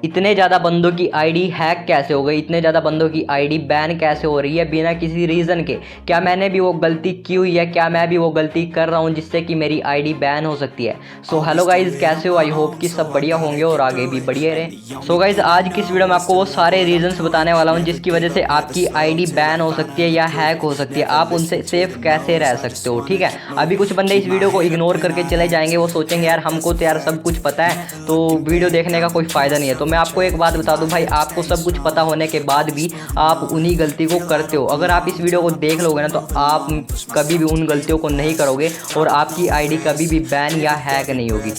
इतने ज़्यादा बंदों की आईडी हैक कैसे हो गई, इतने ज़्यादा बंदों की आईडी बैन कैसे हो रही है बिना किसी रीज़न के। क्या मैंने भी वो गलती की हुई है, क्या मैं भी वो गलती कर रहा हूँ जिससे कि मेरी आईडी बैन हो सकती है। सो हेलो गाइज, कैसे हो? आई होप कि सब बढ़िया होंगे और आगे भी बढ़िया रहे। सो गाइज, आज की इस वीडियो में आपको वो सारे रीजंस बताने वाला हूँ जिसकी वजह से आपकी आईडी बैन हो सकती है या हैक हो सकती है। आप उनसे सेफ कैसे रह सकते हो, ठीक है। अभी कुछ बंदे इस वीडियो को इग्नोर करके चले जाएंगे, वो सोचेंगे यार हमको तो यार सब कुछ पता है तो वीडियो देखने का कोई फ़ायदा नहीं है। तो मैं आपको एक बात बता दूं भाई, आपको सब कुछ पता होने के बाद भी आप उन्हीं गलती को करते हो। अगर आप इस वीडियो को देख लोगे ना तो आप कभी भी उन गलतियों को नहीं करोगे और आपकी आईडी कभी भी बैन या हैक नहीं होगी।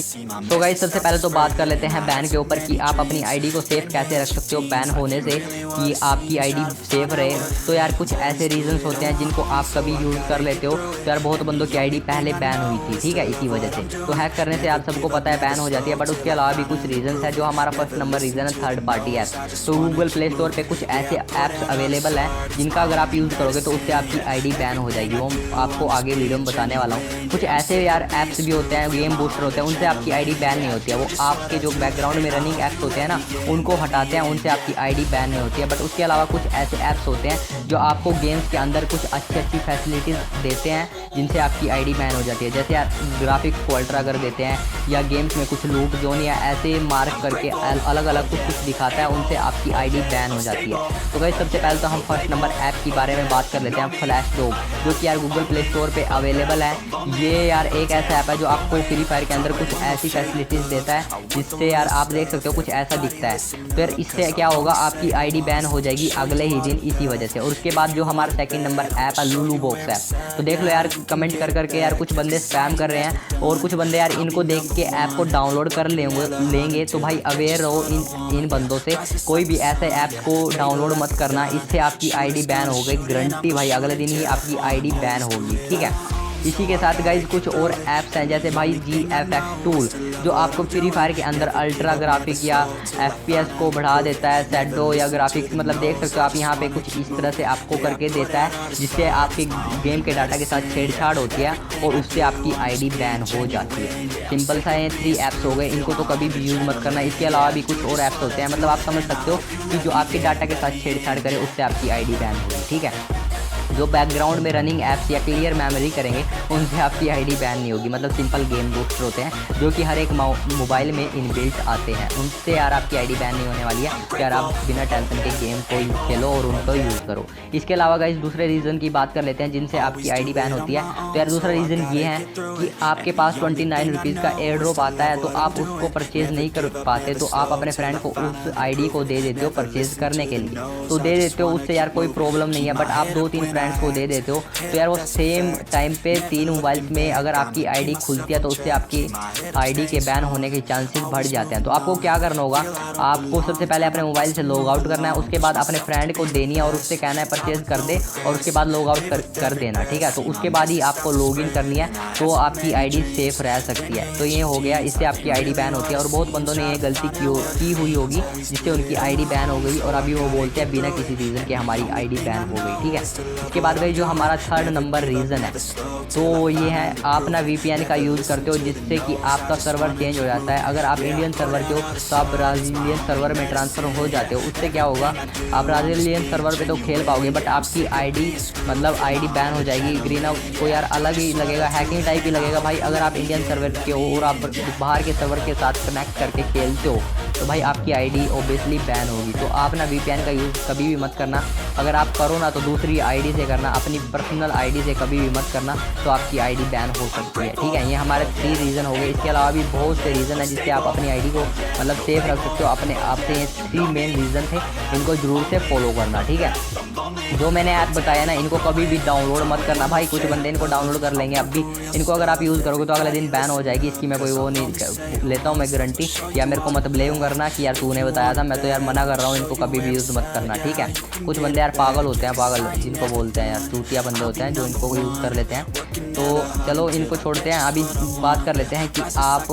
तो गाइस, सबसे पहले तो बात कर लेते हैं बैन के ऊपर कि आप अपनी आईडी को सेफ कैसे रख सकते हो बैन होने से, कि आपकी आईडी सेफ रहे। तो यार कुछ ऐसे रीजंस होते हैं जिनको आप कभी यूज़ कर लेते हो। तो यार बहुत बंदों की आईडी पहले बैन हुई थी, ठीक है, इसी वजह से। तो हैक करने से आप सबको पता है बैन हो जाती है, बट उसके अलावा भी कुछ रीजंस है। जो हमारा फर्स्ट नंबर रीज़न है थर्ड पार्टी ऐप। तो गूगल प्ले स्टोर पे कुछ ऐसे ऐप्स अवेलेबल हैं जिनका अगर आप यूज़ करोगे तो उससे आपकी आईडी बैन हो जाएगी। वो आपको आगे वीडियो में बताने वाला हूँ। कुछ ऐसे यार ऐप्स भी होते हैं, गेम बूस्टर होते हैं, उनसे आपकी आईडी बैन नहीं होती है। वो आपके जो बैकग्राउंड में रनिंग ऐप्स होते हैं ना, उनको हटाते हैं, उनसे आपकी आईडी बैन नहीं होती है। बट उसके अलावा कुछ ऐसे ऐप्स होते हैं जो आपको गेम्स के अंदर कुछ अच्छी अच्छी फैसिलिटीज़ देते हैं जिनसे आपकी आईडी बैन हो जाती है। जैसे यार ग्राफिक्स को अल्ट्रा कर देते हैं, या गेम्स में कुछ लूट जोन या ऐसे मार्क करके अलग अलग कुछ दिखाता है, उनसे आपकी आईडी बैन हो जाती है। तो गाइस, सबसे पहले तो हम फर्स्ट नंबर ऐप के बारे में बात कर लेते हैं, फ्लैश डॉग, जो कि यार गूगल प्ले स्टोर पे अवेलेबल है। ये यार एक ऐसा ऐप है जो आपको फ्री फायर के अंदर कुछ ऐसी फैसिलिटीज़ देता है जिससे यार आप देख सकते हो कुछ ऐसा दिखता है। तो यार इससे क्या होगा, आपकी आईडी बैन हो जाएगी अगले ही दिन इसी वजह से। और उसके बाद जो हमारा सेकंड नंबर ऐप है लूलू बॉक्स ऐप। तो देख लो यार, कमेंट कर करके यार कुछ बंदे स्पैम कर रहे हैं और कुछ बंदे यार इनको देख के ऐप को डाउनलोड कर लेंगे। तो भाई अवेयर रहो इन बंदों से। कोई भी ऐसे ऐप्स को डाउनलोड मत करना, इससे आपकी आईडी बैन हो गई गारंटी भाई, अगले दिन ही आपकी आईडी बैन होगी, ठीक है। इसी के साथ गाइज कुछ और ऐप्स हैं, जैसे भाई GFX टूल, जो आपको फ्री फायर के अंदर अल्ट्रा ग्राफिक या FPS को बढ़ा देता है, शैडो या ग्राफिक्स, मतलब देख सकते हो आप यहाँ पे कुछ इस तरह से आपको करके देता है जिससे आपके गेम के डाटा के साथ छेड़छाड़ होती है और उससे आपकी आईडी बैन हो जाती है। सिंपल सा ये 3 ऐप्स हो गए, इनको तो कभी भी यूज़ मत करना। इसके अलावा भी कुछ और ऐप्स होते हैं, मतलब आप समझ सकते हो कि जो आपके डाटा के साथ छेड़छाड़ करे उससे आपकी आईडी बैन होगी, ठीक है। जो बैकग्राउंड में रनिंग ऐप्स या क्लियर मेमोरी करेंगे उनसे आपकी आईडी बैन नहीं होगी। मतलब सिंपल गेम बूस्टर होते हैं जो कि हर एक मोबाइल में इनबिल्ट आते हैं, उनसे यार आपकी आईडी बैन नहीं होने वाली है। तो यार आप बिना टेंशन के गेम को खेलो और उनको यूज़ करो। इसके अलावा गाइस दूसरे रीज़न की बात कर लेते हैं जिनसे आपकी आईडी बैन होती है। तो यार दूसरा रीज़न ये है कि आपके पास 29 रुपीज़ का एयर ड्रॉप आता है, तो आप उसको परचेज़ नहीं कर पाते, तो आप अपने फ्रेंड को उस आईडी को दे देते हो परचेज़ करने के लिए। तो दे देते हो, उससे यार कोई प्रॉब्लम नहीं है। बट आप 2-3 फ्रेंड्स को दे देते हो तो यार वो सेम टाइम पे 3 मोबाइल्स में अगर आपकी आईडी खुलती है तो उससे आपकी आईडी के बैन होने के चांसेस बढ़ जाते हैं। तो आपको क्या करना होगा, आपको सबसे पहले अपने मोबाइल से लॉग आउट करना है, उसके बाद अपने फ्रेंड को देनी है और उससे कहना है परचेज कर दे, और उसके बाद लॉग आउट कर देना, ठीक है। तो उसके बाद ही आपको लॉग इन करनी है, तो आपकी आईडी सेफ रह सकती है। तो ये हो गया, इससे आपकी आईडी बैन होती है। और बहुत बंदों ने ये गलती की हुई होगी जिससे उनकी आईडी बैन हो गई और अभी वो बोलते हैं बिना किसी रीज़न के हमारी आईडी बैन हो गई, ठीक है। इसके बाद भाई जो हमारा थर्ड नंबर रीज़न है, तो ये है आप ना VPN का यूज़ करते हो जिससे कि आपका सर्वर चेंज हो जाता है। अगर आप इंडियन सर्वर के हो तो आप ब्राज़ीलियन सर्वर में ट्रांसफ़र हो जाते हो। उससे क्या होगा, आप ब्राज़ीलियन सर्वर पे तो खेल पाओगे बट आपकी आईडी बैन हो जाएगी। ग्रीन आउट को यार अलग ही लगेगा, हैकिंग टाइप ही लगेगा भाई। अगर आप इंडियन सर्वर के हो और आप बाहर के सर्वर के साथ कनेक्ट करके खेलते हो तो भाई आपकी आईडी ऑब्वियसली बैन होगी। तो आप ना VPN का यूज़ कभी भी मत करना। अगर आप करो ना तो दूसरी आईडी से करना, अपनी पर्सनल आईडी से कभी भी मत करना, तो आपकी आईडी बैन हो सकती है, ठीक है। ये हमारे 3 रीज़न हो गए। इसके अलावा भी बहुत से रीज़न है जिससे आप अपनी आईडी को मतलब सेफ रख सकते हो अपने आप से। ये 3 मेन रीज़न थे, इनको ज़रूर से फॉलो करना, ठीक है। जो मैंने ऐप बताया ना, इनको कभी भी डाउनलोड मत करना भाई। कुछ बंदे इनको डाउनलोड कर लेंगे, अब भी इनको अगर आप यूज़ करोगे तो अगले दिन बैन हो जाएगी। इसकी मैं कोई वो नहीं लेता हूँ मैं गारंटी, या मेरे को मत ब्लेम करना कि यार तूने बताया था। मैं तो यार मना कर रहा हूँ, इनको कभी भी यूज़ मत करना, ठीक है। कुछ बंदे यार पागल होते हैं, पागल जिनको बोलते हैं यार, चूतिया बंदे होते हैं जो इनको यूज़ कर लेते हैं। तो चलो इनको छोड़ते हैं, अभी बात कर लेते हैं कि आप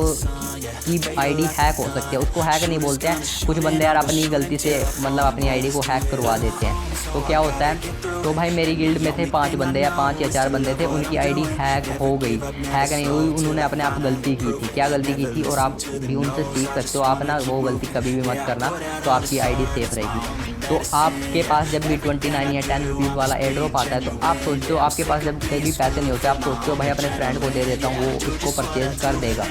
की आईडी हैक हो सकती है। उसको हैक नहीं बोलते हैं, कुछ बंदे यार अपनी गलती से मतलब अपनी आईडी को हैक करवा देते हैं। तो क्या होता है, तो भाई मेरी गिल्ड में थे 5 बंदे या 5 या 4 बंदे थे, उनकी आईडी हैक हो गई। हैक नहीं हुई, उन्होंने अपने आप गलती की थी। क्या गलती की थी, और आप भी उनसे सीख सकते हो। आप ना वो गलती कभी भी मत करना, तो आपकी आईडी सेफ रहेगी। तो आपके पास जब भी 29 या 10 रुपीज़ वाला एयर ड्रॉप आता है, तो आप सोचते हो, आपके पास जब कहीं भी पैसे नहीं होते, आप सोचते हो भाई अपने फ्रेंड को दे देता हूँ, वो उसको परचेज़ कर देगा।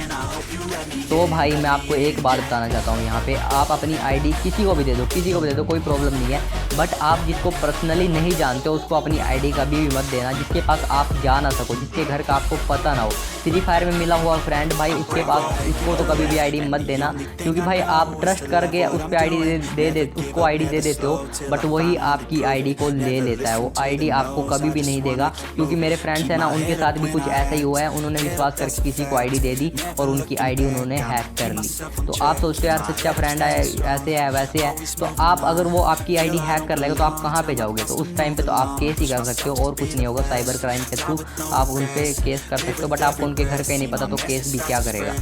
तो भाई मैं आपको एक बात बताना चाहता हूँ यहाँ पे, आप अपनी आईडी किसी को भी दे दो, किसी को भी दे दो, कोई प्रॉब्लम नहीं है। बट आप जिसको पर्सनली नहीं जानते हो उसको अपनी आईडी कभी भी मत देना, जिसके पास आप जा ना सको, जिसके घर का आपको पता ना हो। फ्री फायर में मिला हुआ फ्रेंड भाई, उसके पास उसको तो कभी भी आईडी मत देना, क्योंकि भाई आप ट्रस्ट करके उस पर आईडी उसको आईडी दे देते हो, बट वही आपकी आईडी को ले लेता है। वो आईडी आपको कभी भी नहीं देगा, क्योंकि मेरे फ्रेंड्स हैं ना, उनके साथ भी कुछ ऐसा ही हुआ है। उन्होंने विश्वास करके किसी को आईडी दे दी और उनकी आईडी उन्होंने हैक कर ली। तो आप सोचते हो यार सच्चा फ्रेंड है, ऐसे है वैसे है, तो आप अगर वो आपकी आईडी हैक कर लेगा तो आप कहाँ पे जाओगे? तो उस टाइम पे तो आप केस ही कर सकते हो, और कुछ नहीं होगा। साइबर क्राइम के थ्रू आप उन पर केस कर सकते हो, बट आपको उनके घर का ही नहीं पता, तो केस भी क्या करेगा।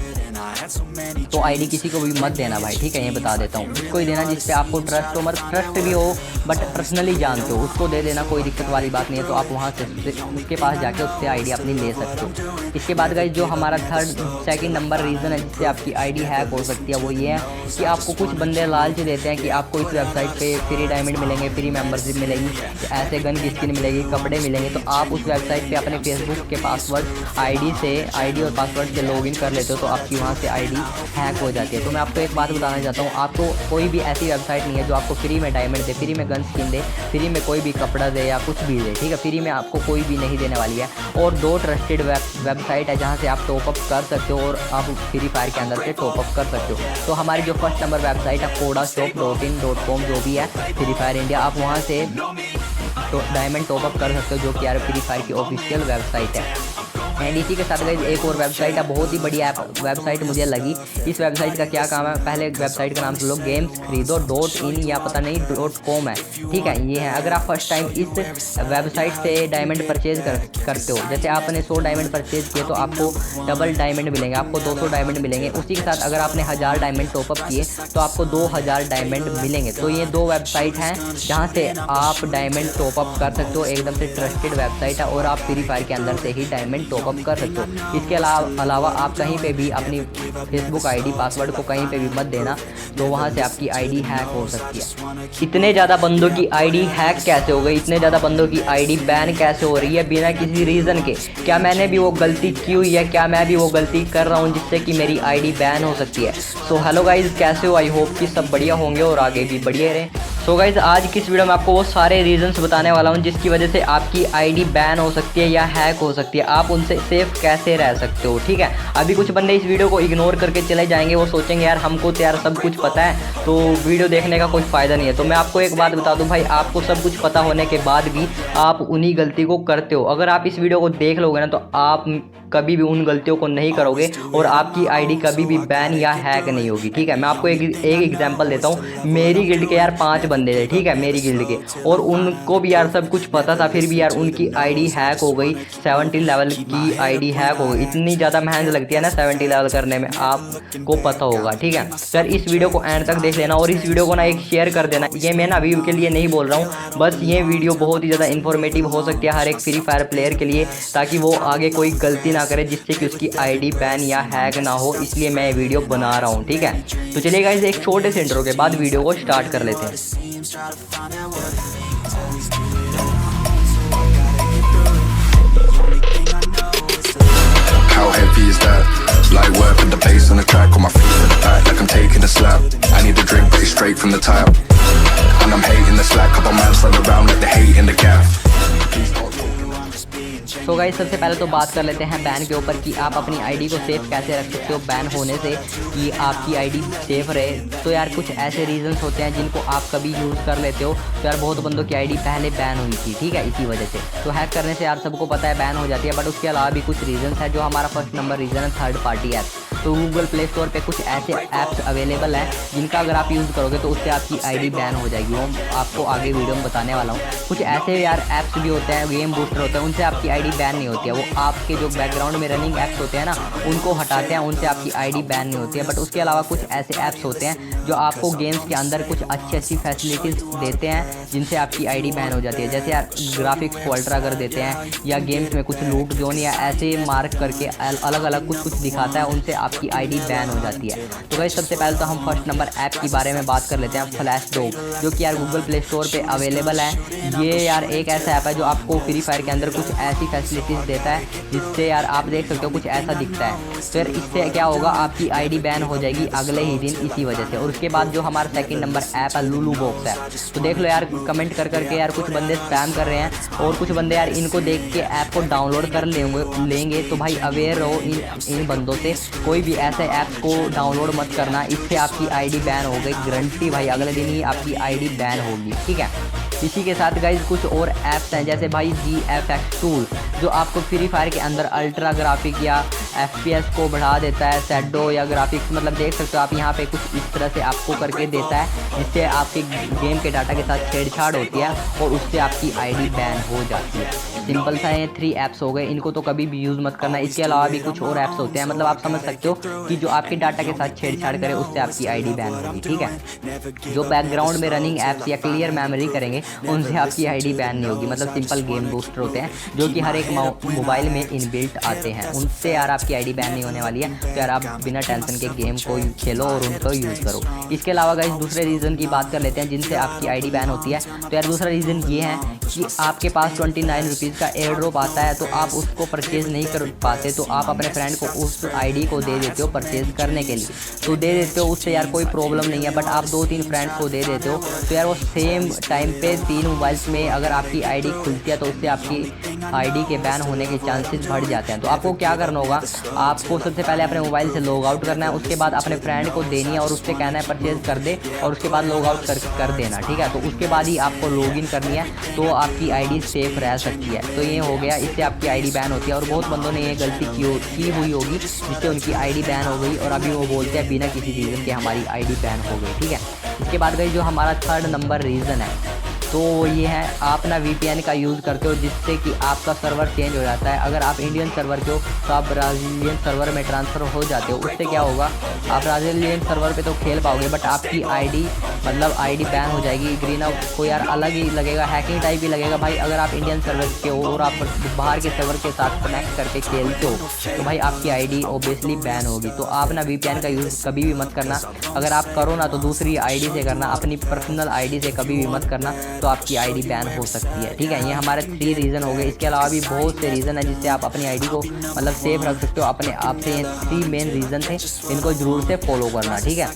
तो आईडी किसी को भी मत देना भाई, ठीक है, ये बता देता हूँ। उसको ही देना जिस पे आपको ट्रस्ट हो, मतलब ट्रस्ट भी हो बट पर्सनली जानते हो, उसको दे देना, कोई दिक्कत वाली बात नहीं है। तो आप वहाँ से उसके पास जाके उससे आईडी अपनी ले सकते हो। इसके बाद गाइस जो हमारा सेकंड नंबर रीज़न है जिससे आपकी आईडी हैक हो सकती है, वो ये है कि आपको कुछ बंदे लालच देते हैं कि आपको इस वेबसाइट पे फ्री डायमंड मिलेंगे, फ्री मेंबरशिप मिलेगी, ऐसे गन की स्किन मिलेगी, कपड़े मिलेंगे। तो आप उस वेबसाइट पे अपने फेसबुक के पासवर्ड आईडी और पासवर्ड से लॉगिन कर लेते हो, तो आपकी वहाँ से आईडी हैक हो जाती है। तो मैं आपको एक बात बताना चाहता हूँ, आपको कोई भी ऐसी वेबसाइट नहीं है जो आपको फ्री में डायमंड दे, फ्री में गन स्किन दे, फ्री में कोई भी कपड़ा दे या कुछ भी दे, ठीक है। फ्री में आपको कोई भी नहीं देने वाली है। और 2 ट्रस्टेड वेबसाइट है जहाँ से आप टॉपअप कर सकते हो, और आप फ्री फायर के अंदर से टॉपअप कर सकते हो। तो हमारी जो फर्स्ट नंबर वेबसाइट है kodashop.in.com जो भी है फ्री फायर इंडिया, आप वहाँ से तो डायमंड टॉपअप कर सकते हो, जो कि यार फ्री फायर की ऑफिशियल वेबसाइट है। एंड इसी के साथ एक और वेबसाइट है, बहुत ही बढ़िया वेबसाइट मुझे लगी। इस वेबसाइट का क्या काम है, पहले वेबसाइट का नाम सुन लो, गेम्स खरीदो .in या पता नहीं .com है, ठीक है, ये है। अगर आप फर्स्ट टाइम इस वेबसाइट से डायमंड परचेज करते हो, जैसे आपने 100 डायमंड परचेज किए तो आपको डबल डायमंड मिलेंगे, आपको 200 डायमंड मिलेंगे। उसी के साथ अगर आपने 1000 डायमंड टॉपअप किए तो आपको 2000 डायमंड मिलेंगे। तो ये 2 वेबसाइट हैं जहाँ से आप डायमंड टॉपअप कर सकते हो, एकदम से ट्रस्टेड वेबसाइट है, और आप फ्री फायर के अंदर से ही डायमंड टॉपअप कर सकते हो। इसके अलावा आप कहीं पे भी अपनी फेसबुक आईडी पासवर्ड को कहीं पे भी मत देना, तो वहाँ से आपकी आईडी हैक हो सकती है। इतने ज़्यादा बंदों की आईडी हैक कैसे हो गई, इतने ज़्यादा बंदों की आईडी बैन कैसे हो रही है बिना किसी रीज़न के? क्या मैंने भी वो गलती की हुई है, क्या मैं भी वो गलती कर रहा हूँ जिससे कि मेरी आईडी बैन हो सकती है? सो हेलो गाइज, कैसे हो? आई होप कि सब बढ़िया होंगे और आगे भी बढ़िया रहें। सो गाइज आज की इस वीडियो में आपको वो सारे रीजंस बताने वाला हूँ जिसकी वजह से आपकी आईडी बैन हो सकती है या हैक हो सकती है। आप उनसे सेफ कैसे रह सकते हो, ठीक है। अभी कुछ बंदे इस वीडियो को इग्नोर करके चले जाएंगे, वो सोचेंगे यार हमको तो यार सब कुछ पता है, तो वीडियो देखने का कोई फ़ायदा नहीं है। तो मैं आपको एक बात बता दूं भाई, आपको सब कुछ पता होने के बाद भी आप उन्हीं गलती को करते हो। अगर आप इस वीडियो को देख लोगे ना, तो आप कभी भी उन गलतियों को नहीं करोगे और आपकी आईडी कभी भी बैन या हैक नहीं होगी, ठीक है। मैं आपको एक एग्जांपल देता हूँ। मेरी गिल्ड के यार 5 बंदे थे, ठीक है, मेरी गिल्ड के, और उनको भी यार सब कुछ पता था, फिर भी यार उनकी आईडी हैक हो गई। 70 लेवल की आईडी हैक हो गई। इतनी ज़्यादा मेहनत लगती है ना 70 लेवल करने में, आपको पता होगा, ठीक है। सर इस वीडियो को एंड तक देख लेना और इस वीडियो को ना एक शेयर कर देना। ये मैं ना व्यू के लिए नहीं बोल रहा हूँ, बस ये वीडियो बहुत ही ज़्यादा इन्फॉर्मेटिव हो सकती है हर एक फ्री फायर प्लेयर के लिए, ताकि वो आगे कोई गलती ना करे जिससे कि उसकी आईडी बैन या हैक ना हो। इसलिए मैं ये वीडियो बना रहा हूँ, ठीक है। तो चलिए गाइस एक छोटे से इंट्रो के बाद वीडियो को स्टार्ट कर लेते हैं। How heavy is that? Light work with the bass on the track, on my feet to the back, like I'm taking a slap. I need a drink, but it's straight from the tap. And I'm hating the slack, couple man slide around like the hate in the gaff. तो guys सबसे पहले तो बात कर लेते हैं ban के ऊपर कि आप अपनी आईडी को सेफ कैसे रख सकते हो बैन होने से, कि आपकी आईडी सेफ रहे। तो यार कुछ ऐसे रीजंस होते हैं जिनको आप कभी यूज़ कर लेते हो। तो यार बहुत बंदों की आईडी पहले बैन हुई थी, ठीक है, इसी वजह से। तो हैक करने से यार सबको पता है बैन हो जाती है, बट उसके अलावा भी कुछ रीजंस है। जो हमारा फर्स्ट नंबर रीज़न है थर्ड पार्टी ऐप। तो गूगल प्ले स्टोर पे कुछ ऐसे ऐप्स अवेलेबल हैं जिनका अगर आप यूज़ करोगे तो उससे आपकी आईडी बैन हो जाएगी। वो आपको आगे वीडियो में बताने वाला हूँ। कुछ ऐसे यार ऐप्स भी होते हैं, गेम बूस्टर होते हैं, उनसे आपकी आईडी बैन नहीं होती है। वो आपके जो बैकग्राउंड में रनिंग ऐप्स होते हैं ना, उनको हटाते हैं, उनसे आपकी आईडी बैन नहीं होती है। बट उसके अलावा कुछ ऐसे ऐप्स होते हैं जो आपको गेम्स के अंदर कुछ अच्छी फैसिलिटीज़ देते हैं जिनसे आपकी आईडी बैन हो जाती है। जैसे यार ग्राफिक्स को अल्ट्रा कर देते हैं, या गेम्स में कुछ लूट जोन या ऐसे मार्क करके अलग अलग कुछ दिखाता है, उनसे आपकी आईडी बैन हो जाती है। तो गाइस सबसे पहले तो हम फर्स्ट नंबर ऐप के बारे में बात कर लेते हैं, फ्लैश डॉग, जो कि यार गूगल प्ले स्टोर पे अवेलेबल है। ये यार एक ऐसा ऐप है जो आपको फ्री फायर के अंदर कुछ ऐसी फैसिलिटीज़ देता है जिससे यार आप देख सकते हो कुछ ऐसा दिखता है। फिर इससे क्या होगा, आपकी आईडी बैन हो जाएगी अगले ही दिन इसी वजह से। और उसके बाद जो हमारा सेकंड नंबर ऐप है लुलु बॉक्स है, तो देख लो यार कमेंट कर करके यार कुछ बंदे स्पैम कर रहे हैं और कुछ बंदे यार इनको देख के ऐप को डाउनलोड कर लेंगे। तो भाई अवेयर रहो इन बंदों से, कोई भी ऐसे ऐप को डाउनलोड मत करना, इससे आपकी आईडी बैन हो गई गारंटी भाई, अगले दिन ही आपकी आईडी बैन होगी, ठीक है। इसी के साथ गाइज कुछ और ऐप्स हैं, जैसे भाई GFX टूल, जो आपको फ्री फायर के अंदर अल्ट्रा ग्राफिक या FPS को बढ़ा देता है, शैडो या ग्राफिक्स, मतलब देख सकते हो आप यहाँ पे कुछ इस तरह से आपको करके देता है, जिससे आपके गेम के डाटा के साथ छेड़छाड़ होती है और उससे आपकी आईडी बैन हो जाती है। सिंपल सा ये 3 ऐप्स हो गए, इनको तो कभी भी यूज़ मत करना। इसके अलावा भी कुछ और ऐप्स होते हैं, मतलब आप समझ सकते हो कि जो आपके डाटा के साथ छेड़छाड़ करे उससे आपकी आईडी बैन होगी, ठीक है। जो बैकग्राउंड में रनिंग ऐप्स या क्लियर मेमोरी करेंगे उनसे आपकी आईडी बैन नहीं होगी, मतलब सिंपल गेम बूस्टर होते हैं जो कि हर एक मोबाइल में इनबिल्ट आते हैं, उनसे यार आपकी आईडी बैन नहीं होने वाली है। तो यार आप बिना टेंशन के गेम को खेलो और उनको यूज़ करो। इसके अलावा गाइस दूसरे रीज़न की बात कर लेते हैं जिनसे आपकी आईडी बैन होती है। तो यार दूसरा रीज़न ये है कि आपके पास 29 रुपीज़ का एयर ड्रॉप आता है, तो आप उसको परचेज़ नहीं कर पाते, तो आप अपने फ्रेंड को उस आईडी को दे देते हो परचेज़ करने के लिए, तो दे देते हो, उससे यार कोई प्रॉब्लम नहीं है। बट आप 2-3 फ्रेंड्स को दे देते हो, तो यार वो सेम टाइम पे 3 मोबाइल्स में अगर आपकी आईडी खुलती है तो उससे आपकी आईडी के बैन होने के चांसेस बढ़ जाते हैं। तो आपको क्या करना होगा, आपको सबसे पहले अपने मोबाइल से लॉग आउट करना है, उसके बाद अपने फ्रेंड को देनी है और उससे कहना है परचेज़ कर दे, और उसके बाद लॉग आउट कर देना, ठीक है। तो उसके बाद ही आपको लॉगिन करनी है, तो आपकी आईडी सेफ रह सकती है। तो ये हो गया, इससे आपकी आईडी बैन होती है। और बहुत बंदों ने ये गलती की हुई होगी जिससे उनकी आईडी बैन हो गई, और अभी वो बोलते हैं बिना किसी रीज़न के हमारी आईडी बैन हो गई, ठीक है। इसके बाद गई जो हमारा थर्ड नंबर रीज़न है, तो ये है आप ना VPN का यूज़ करते हो, जिससे कि आपका सर्वर चेंज हो जाता है। अगर आप इंडियन सर्वर के हो तो आप ब्राज़ीलियन सर्वर में ट्रांसफ़र हो जाते हो। उससे क्या होगा, आप ब्राज़ीलियन सर्वर पे तो खेल पाओगे, बट आपकी आईडी आईडी बैन हो जाएगी। ग्रीन आउट को यार अलग ही लगेगा, हैकिंग टाइप ही लगेगा भाई। अगर आप इंडियन सर्वर के हो और आप बाहर के सर्वर के साथ कनेक्ट करके खेलते हो तो भाई आपकी आईडी ऑब्वियसली बैन होगी। तो आप ना VPN का यूज़ कभी भी मत करना। अगर आप करो ना तो दूसरी आईडी से करना, अपनी पर्सनल आईडी से कभी भी मत करना, तो आपकी आईडी बैन हो सकती है, ठीक है। ये हमारे 3 रीज़न हो गए। इसके अलावा भी बहुत से रीज़न है जिससे आप अपनी आईडी को मतलब सेफ रख सकते हो अपने आप से। ये 3 मेन रीज़न थे, इनको ज़रूर से फॉलो करना, ठीक है।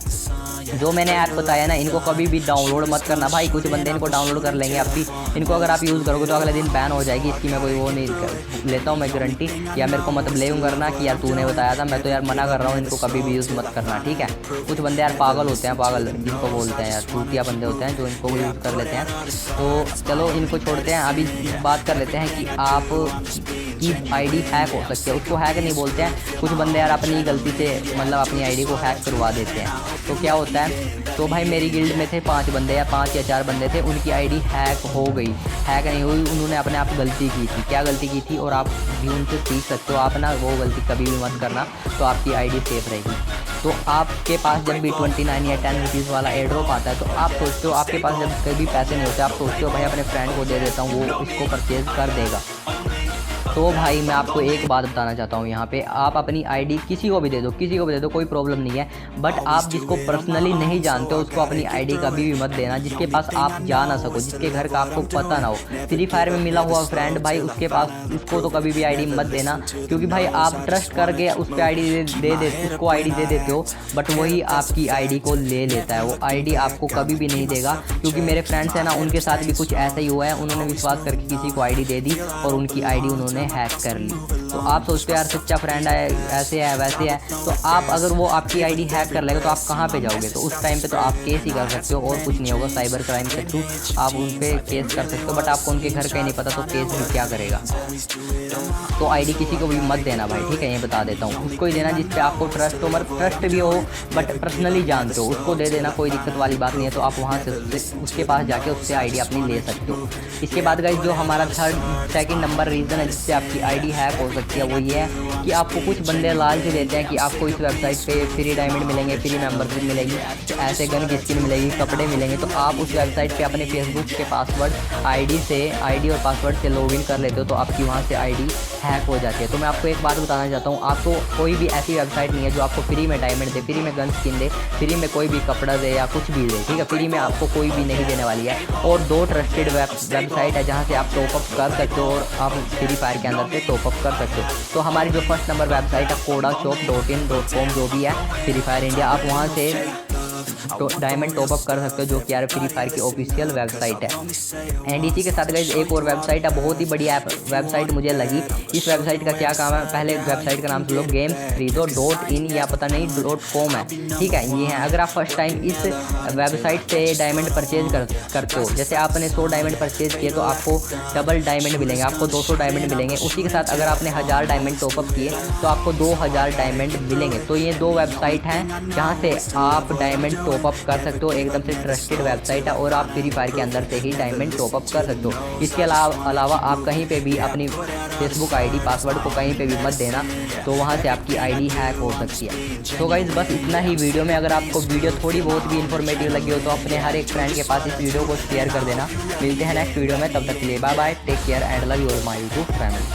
जो मैंने ऐप बताया ना, इनको कभी भी डाउनलोड मत करना भाई। कुछ बंदे इनको डाउनलोड कर लेंगे, अब भी इनको अगर आप यूज़ करोगे तो अगले दिन बैन हो जाएगी। इसकी मैं कोई वो नहीं लेता हूँ मैं गारंटी, या मेरे को मतलब ब्लेम करना कि यार तूने बताया था। मैं तो यार मना कर रहा हूँ, इनको कभी भी यूज़ मत करना, ठीक है। कुछ बंदे यार पागल होते हैं, पागल जिनको बोलते हैं यार, चूतिया बंदे होते हैं जो इनको यूज़ कर लेते हैं। तो चलो इनको छोड़ते हैं, अभी बात कर लेते हैं कि आप की आईडी हैक हो सकती है। उसको हैक नहीं बोलते हैं, कुछ बंदे यार अपनी गलती से मतलब अपनी आईडी को हैक करवा देते हैं। तो क्या होता है, तो भाई मेरी गिल्ड में थे 5 बंदे या 5 या 4 बंदे थे, उनकी आईडी हैक हो गई। हैक नहीं हुई, उन्होंने अपने आप गलती की थी। क्या गलती की थी, और आप भी उनसे सीख सकते हो। आप ना वो गलती कभी भी मत करना, तो आपकी आईडी सेफ रहेगी। तो आपके पास जब भी 29 या 10 रुपीज़ वाला एयर ड्रॉप आता है, तो आप सोचते हो, आपके पास जब कभी पैसे नहीं होते, आप सोचते हो भाई अपने फ्रेंड को दे देता हूँ, वो इसको परचेज़ कर देगा। तो भाई मैं आपको एक बात बताना चाहता हूँ यहाँ पे, आप अपनी आईडी किसी को भी दे दो, किसी को भी दे दो, कोई प्रॉब्लम नहीं है। बट आप जिसको पर्सनली नहीं जानते हो उसको अपनी आईडी कभी भी मत देना, जिसके पास आप जा ना सको, जिसके घर का आपको पता ना हो। फ्री फायर में मिला हुआ फ्रेंड भाई, उसके पास उसको तो कभी भी आईडी मत देना, क्योंकि भाई आप ट्रस्ट करके उस पर आईडी उसको आईडी दे देते हो, बट वही आपकी आईडी को ले लेता है। वो आईडी आपको कभी भी नहीं देगा, क्योंकि मेरे फ्रेंड्स हैं ना, उनके साथ भी कुछ ऐसा ही हुआ है। उन्होंने विश्वास करके किसी को आईडी दे दी और उनकी आईडी उन्होंने हैक कर ली। तो आप सोचते हो यार सच्चा फ्रेंड है, ऐसे है वैसे है, तो आप अगर वो आपकी आईडी हैक कर लेगा तो आप कहाँ पे जाओगे? तो उस टाइम पे तो आप केस ही कर सकते हो और कुछ नहीं होगा। साइबर क्राइम के थ्रू आप उन पर केस कर सकते हो, बट आपको उनके घर का ही नहीं पता तो केस भी क्या करेगा। तो आईडी किसी को भी मत देना भाई, ठीक है, ये बता देता हूँ। उसको ही देना जिस पे आपको ट्रस्ट हो, मतलब ट्रस्ट भी हो बट पर्सनली जानते हो, उसको दे देना, कोई दिक्कत वाली बात नहीं है। तो आप वहाँ से उसके पास जाके उससे आईडी अपनी ले सकते हो। इसके बाद गाइस जो हमारा सेकंड नंबर रीज़न है जिससे आपकी आईडी हैक हो सकती है वो ये है कि आपको कुछ बंदे लालच देते हैं कि आपको इस वेबसाइट पे फ्री डायमंड मिलेंगे, फ्री मेंबरशिप मिलेगी, ऐसे गन की स्किन मिलेगी, कपड़े मिलेंगे। तो आप उस वेबसाइट पे अपने फेसबुक के पासवर्ड आईडी और पासवर्ड से लॉगिन कर लेते हो, तो आपकी वहाँ से आईडी हैक हो जाती है। तो मैं आपको एक बात बताना चाहता हूँ, आपको कोई भी ऐसी वेबसाइट नहीं है जो आपको फ्री में डायमंड दे, फ्री में गन स्किन दे, फ्री में कोई भी कपड़ा दे या कुछ भी दे, ठीक है। फ्री में आपको कोई भी नहीं देने वाली है। और 2 ट्रस्टेड वेबसाइट है जहाँ से आप टॉपअप कर सकते हो और आप फ्री फायर के अंदर से टॉपअप कर सकते हो। तो हमारी जो फर्स्ट नंबर वेबसाइट है kodashop.in.com जो भी है फ्री फायर इंडिया, आप वहाँ से डायमंड टॉपअप कर सकते हो, जो कि यार फ्री फायर की ऑफिशियल वेबसाइट है। एंड इसी के साथ गाइस एक और वेबसाइट है, बहुत ही बढ़िया वेबसाइट मुझे लगी। इस वेबसाइट का क्या काम है, पहले वेबसाइट का नाम सुन लो, gamesfreezo.in या पता नहीं .com है, ठीक है, ये है। अगर आप फर्स्ट टाइम इस वेबसाइट से डायमंड परचेज करते हो, जैसे आपने 100 डायमंड परचेज किए तो आपको डबल डायमंड मिलेंगे, आपको 200 डायमंड मिलेंगे। उसी के साथ अगर आपने 1000 डायमंड टॉपअप किए तो आपको 2000 डायमंड मिलेंगे। तो ये 2 वेबसाइट हैं जहाँ से आप डायमंड टॉपअप कर सकते हो, एकदम से ट्रस्टेड वेबसाइट है और आप फ्री फायर के अंदर से ही डायमंड टॉपअप कर सकते हो। इसके अलावा आप कहीं पे भी अपनी फेसबुक आईडी पासवर्ड को कहीं पे भी मत देना, तो वहाँ से आपकी आईडी हैक हो सकती है। तो गाइस बस इतना ही वीडियो में। अगर आपको वीडियो थोड़ी बहुत भी इन्फॉर्मेटिव लगी हो तो अपने हर एक फ्रेंड के पास इस वीडियो को शेयर कर देना। मिलते हैं नेक्स्ट वीडियो में, तब तक के लिए bye bye, take care and love you all my YouTube family.